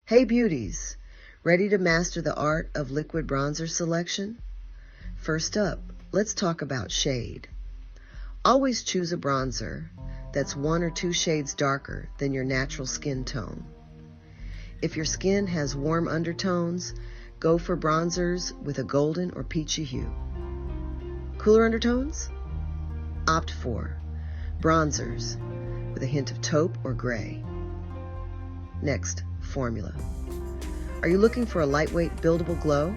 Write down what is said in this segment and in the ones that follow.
Hey beauties, ready to master the art of liquid bronzer selection? First up, let's talk about shade. Always choose a bronzer that's 1 or 2 shades darker than your natural skin tone. If your skin has warm undertones, go for bronzers with a golden or peachy hue. Cooler undertones? Opt for bronzers with a hint of taupe or gray. Next, formula. Are you looking for a lightweight, buildable glow?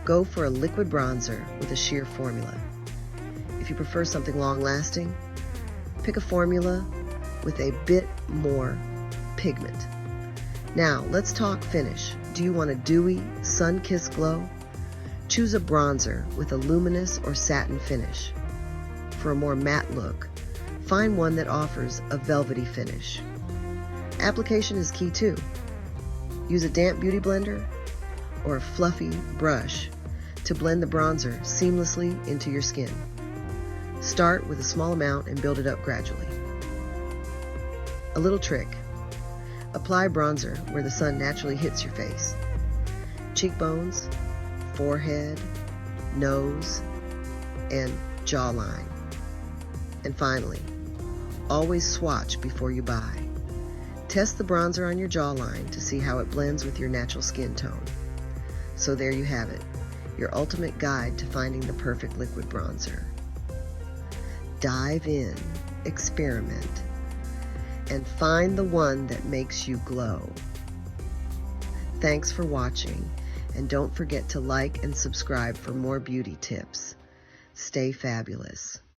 Go for a liquid bronzer with a sheer formula. If you prefer something long-lasting, pick a formula with a bit more pigment. Now, let's talk finish. Do you want a dewy, sun-kissed glow? Choose a bronzer with a luminous or satin finish. For a more matte look, find one that offers a velvety finish. Application is key too. Use a damp beauty blender or a fluffy brush to blend the bronzer seamlessly into your skin. Start with a small amount and build it up gradually. A little trick. Apply bronzer where the sun naturally hits your face. Cheekbones, forehead, nose, and jawline. And finally, always swatch before you buy. Test the bronzer on your jawline to see how it blends with your natural skin tone. So there you have it, your ultimate guide to finding the perfect liquid bronzer. Dive in, experiment, and find the one that makes you glow. Thanks for watching, and don't forget to like and subscribe for more beauty tips. Stay fabulous.